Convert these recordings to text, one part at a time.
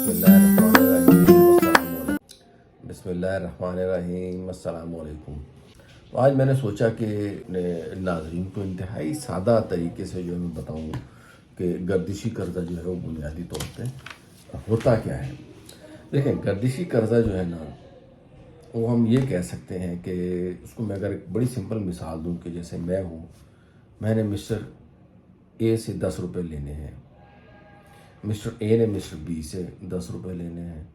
बिस्मिल्लाहिर्रहमानिर्रहीम अस्सलाम वालेकुम। तो आज मैंने सोचा कि नाज़रीन को इंतहाई सादा तरीके से जो है मैं बताऊँ कि गर्दिशी कर्ज़ा जो है वो बुनियादी तौर पे होता क्या है। देखें, गर्दिशी कर्ज़ा जो है ना, वो हम ये कह सकते हैं कि उसको मैं अगर एक बड़ी सिंपल मिसाल दूँ कि जैसे मैंने मिस्टर ए से 10 रुपये लेने हैं, मिस्टर ए ने मिस्टर बी से 10 रुपये लेने हैं,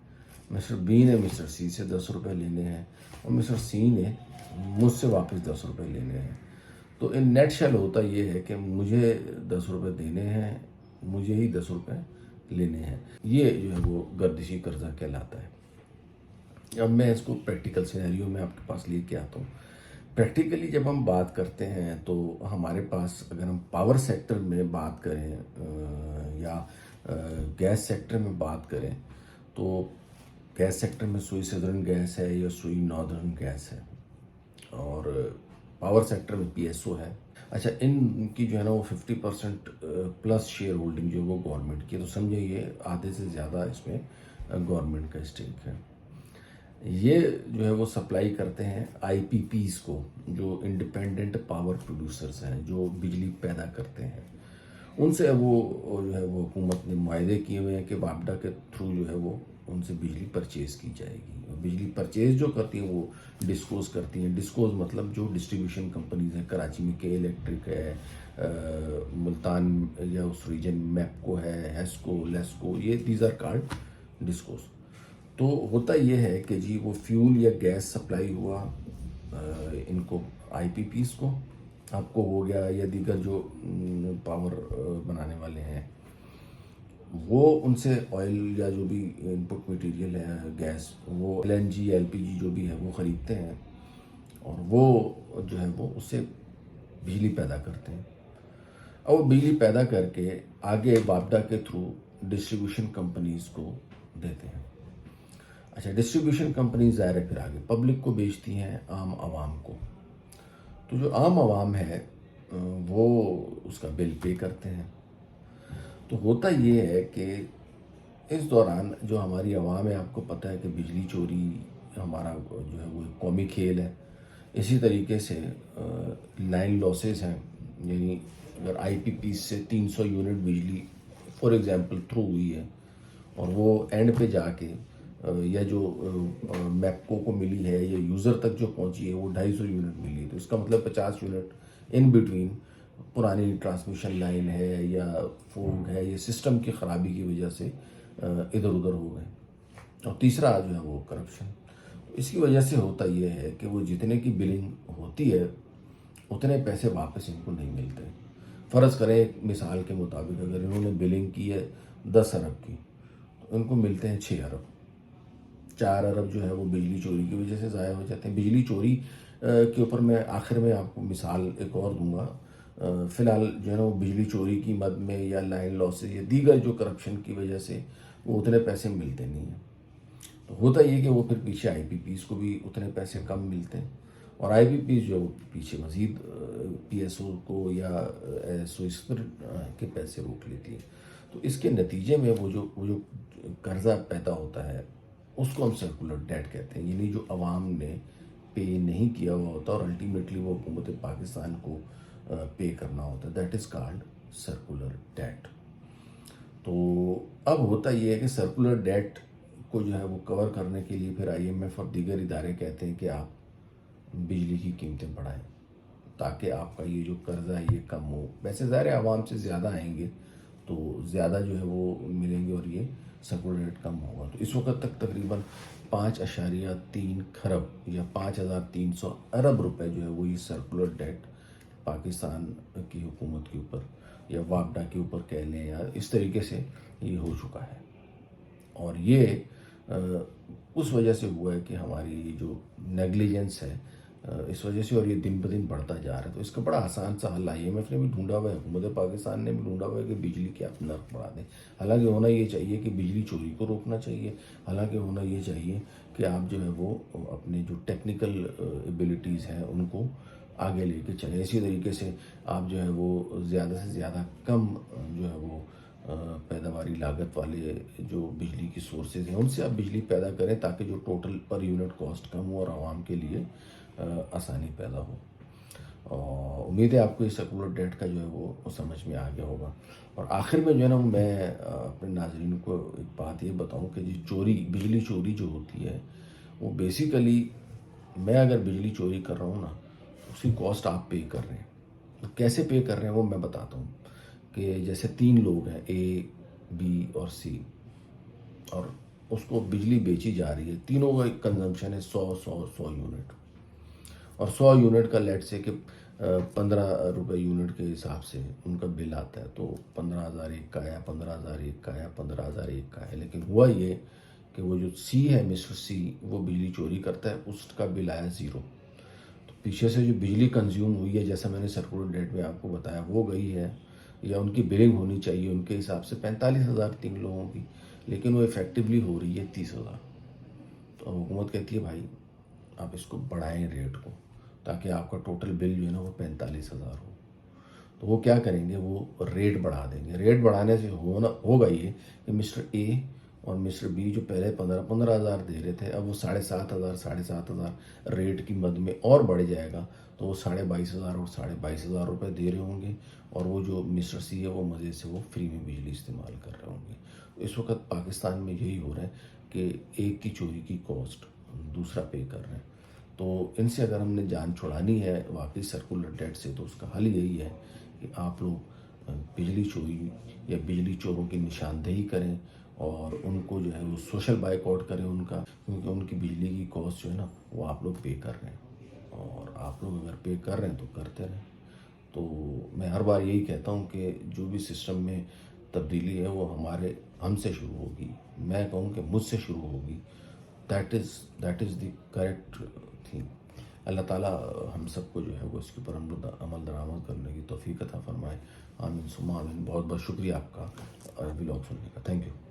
मिस्टर बी ने मिस्टर सी से 10 रुपये लेने हैं और मिस्टर सी ने मुझसे वापस 10 रुपये लेने हैं। तो इन नेट शेल होता ये है कि मुझे 10 रुपये देने हैं, मुझे ही 10 रुपये लेने हैं। ये जो है वो गर्दिशी कर्जा कहलाता है। अब मैं इसको प्रैक्टिकल सिनेरियो में आपके पास लेके आता हूँ। प्रैक्टिकली जब हम बात करते हैं तो हमारे पास, अगर हम पावर सेक्टर में बात करें या गैस सेक्टर में बात करें, तो गैस सेक्टर में सुई सदर्न गैस है या सुई नॉर्दर्न गैस है, और पावर सेक्टर में पीएसओ है। अच्छा, इनकी जो है ना वो 50% प्लस शेयर होल्डिंग जो है वो गवर्नमेंट की है। तो समझे ये आधे से ज़्यादा इसमें गवर्नमेंट का स्टेक है। ये जो है वो सप्लाई करते हैं आईपीपीज़ को, जो इंडिपेंडेंट पावर प्रोड्यूसर्स हैं, जो बिजली पैदा करते हैं। उनसे वो जो है वो हुकूमत ने मुआहदे किए हुए हैं कि वापडा के थ्रू जो है वो उनसे बिजली परचेज की जाएगी। और बिजली परचेज जो करती हैं वो डिस्कोज करती हैं। डिस्कोज मतलब जो डिस्ट्रीब्यूशन कंपनीज हैं, कराची में के इलेक्ट्रिक है, मुल्तान या उस रीजन मैपको है, हेस्को, लेस्को, ये दीज आर कॉल्ड डिस्कोज। तो होता ये है कि जी वो फ्यूल या गैस सप्लाई हुआ इनको आईपीपीज़ को, आपको हो गया, या दीगर जो पावर बनाने वाले हैं वो उनसे ऑयल या जो भी इनपुट मटेरियल है गैस, वो एलएनजी एलपीजी जो भी है वो ख़रीदते हैं और वो जो है वो उससे बिजली पैदा करते हैं। और वो बिजली पैदा करके आगे वापडा के थ्रू डिस्ट्रीब्यूशन कंपनीज़ को देते हैं। अच्छा, डिस्ट्रीब्यूशन कंपनी ज़ाहिर है फिर आगे पब्लिक को बेचती हैं, आम आवाम को। तो जो आम आवाम है वो उसका बिल पे करते हैं। तो होता ये है कि इस दौरान जो हमारी आवाम है, आपको पता है कि बिजली चोरी हमारा जो है वो एक कौमी खेल है। इसी तरीके से लाइन लॉसेस हैं, यानी अगर आईपीपी से 300 यूनिट बिजली फॉर एग्जांपल थ्रू हुई है और वो एंड पे जाके या जो मैपको को मिली है या यूज़र तक जो पहुंची है वो 250 यूनिट मिली है, तो इसका मतलब 50 यूनिट इन बिटवीन पुरानी ट्रांसमिशन लाइन है या फोग है या सिस्टम की ख़राबी की वजह से इधर उधर हो गए। और तीसरा जो है वो करप्शन। इसकी वजह से होता ये है कि वो जितने की बिलिंग होती है उतने पैसे वापस इनको नहीं मिलते। फ़र्ज़ करें मिसाल के मुताबिक अगर इन्होंने बिलिंग की है 10 अरब की, तो इनको मिलते हैं 6 अरब। 4 अरब जो है वो बिजली चोरी की वजह से ज़ाया हो जाते हैं। बिजली चोरी के ऊपर मैं आखिर में आपको मिसाल एक और दूंगा। फ़िलहाल जो है ना वो बिजली चोरी की मद में या लाइन लॉसेज या दीगर जो करप्शन की वजह से वो उतने पैसे मिलते नहीं हैं। तो होता ये कि वो फिर पीछे आईपीपीज़ को भी उतने पैसे कम मिलते हैं और आईपीपीज़ जो पीछे मज़ीद पीएसओ को या स्विस्पर के पैसे रोक लेती है। तो इसके नतीजे में वो जो कर्ज़ा पैदा होता है उसको हम सर्कुलर डेट कहते हैं, यानी जो अवाम ने पे नहीं किया हुआ होता और अल्टीमेटली वो हुकूमत पाकिस्तान को पे करना होता है, that is called circular debt. तो अब होता ये है कि सर्कुलर डेट को जो है वो कवर करने के लिए फिर आईएमएफ और दीगर इदारे कहते हैं कि आप बिजली की कीमतें बढ़ाएं ताकि आपका ये जो कर्जा है ये कम हो। वैसे ज़ाहिर है आवाम से ज़्यादा आएंगे तो ज़्यादा जो है वो मिलेंगे और ये सर्कुलर डेट कम होगा। तो इस वक्त तक तकरीबन 5.3 खरब या 5,300 अरब रुपए जो है वो ये सर्कुलर डेट पाकिस्तान की हुकूमत के ऊपर या वापडा के ऊपर कह लें या इस तरीके से ये हो चुका है। और ये उस वजह से हुआ है कि हमारी जो नेग्लिजेंस है इस वजह से, और ये दिन ब दिन बढ़ता जा रहा है। तो इसका बड़ा आसान सा हल आईएमएफ ने भी ढूंढा हुआ है, हुकूमत पाकिस्तान ने भी ढूंढा हुआ है कि बिजली के आप नर्ख बढ़ा दें। हालांकि होना ये चाहिए कि बिजली चोरी को रोकना चाहिए, हालांकि होना ये चाहिए कि आप जो है वो अपने जो टेक्निकल एबिलिटीज़ हैं उनको आगे लेके चलें। इसी तरीके से आप जो है वो ज़्यादा से ज़्यादा कम जो है वो پیداواری لاگت والے جو بجلی کی سورسز ہیں ان سے آپ بجلی پیدا کریں تاکہ جو ٹوٹل پر یونٹ کاسٹ کم ہو اور عوام کے لیے آسانی پیدا ہو. اور امید ہے آپ کو یہ سرکولر ڈیٹ کا جو ہے وہ سمجھ میں آ گیا ہوگا. اور آخر میں جو ہے نا میں اپنے ناظرین کو ایک بات یہ بتاؤں کہ بجلی چوری جو ہوتی ہے وہ بیسیکلی میں اگر بجلی چوری کر رہا ہوں نا اس کی کاسٹ آپ پے کر رہے ہیں. کیسے پے کر رہے ہیں وہ میں بتاتا ہوں کہ جیسے 3 لوگ ہیں اے بی اور سی اور اس کو بجلی بیچی جا رہی ہے. تینوں کا کنزمپشن ہے 100 یونٹ اور 100 یونٹ کا لیٹ سے کہ 15 روپے یونٹ کے حساب سے ان کا بل آتا ہے تو 15,001 کا آیا 15,001 کا آیا 15,001 کا ہے. لیکن ہوا یہ کہ وہ جو سی ہے مسٹر سی وہ بجلی چوری کرتا ہے اس کا بل آیا 0. تو پیچھے سے جو بجلی کنزیوم ہوئی ہے جیسا میں نے سرکولر ڈیٹ میں آپ کو بتایا وہ گئی ہے یا ان کی بلنگ ہونی چاہیے ان کے حساب سے 45,000 3 لوگوں کی لیکن وہ افیکٹولی ہو رہی ہے 30,000. تو حکومت کہتی ہے بھائی آپ اس کو بڑھائیں ریٹ کو تاکہ آپ کا ٹوٹل بل جو ہے نا وہ 45,000 ہو. تو وہ کیا کریں گے وہ ریٹ بڑھا دیں گے. ریٹ بڑھانے سے ہوگا یہ کہ مسٹر اے اور مسٹر بی جو پہلے 15,000 دے رہے تھے اب وہ 7,500 ریٹ کی مد میں اور بڑھ جائے گا تو وہ 22,500 اور 22,500 روپے دے رہے ہوں گے اور وہ جو مسٹر سی ہے وہ مزے سے وہ فری میں بجلی استعمال کر رہے ہوں گے. اس وقت پاکستان میں یہی ہو رہا ہے کہ ایک کی چوری کی کاسٹ دوسرا پے کر رہے ہیں. تو ان سے اگر ہم نے جان چھڑانی ہے واقعی سرکولر ڈیٹ سے تو اس کا حل یہی ہے کہ آپ لوگ بجلی چوری یا بجلی چوروں کی نشاندہی کریں اور ان کو جو ہے وہ سوشل بائک آؤٹ کریں ان کا کیونکہ ان کی بجلی کی کاسٹ جو ہے نا وہ آپ لوگ پے کر رہے ہیں اور آپ لوگ اگر پے کر رہے ہیں تو کرتے رہیں. تو میں ہر بار یہی کہتا ہوں کہ جو بھی سسٹم میں تبدیلی ہے وہ ہم سے شروع ہوگی. میں کہوں کہ مجھ سے شروع ہوگی. That is the correct thing. Allah تعالیٰ ہم سب کو جو ہے وہ اس کے اوپر عمل درآمد کرنے کی توفیق عطا فرمائے. آمین ثم آمین. بہت بہت شکریہ آپ کا ولاگ سننے کا. Thank you.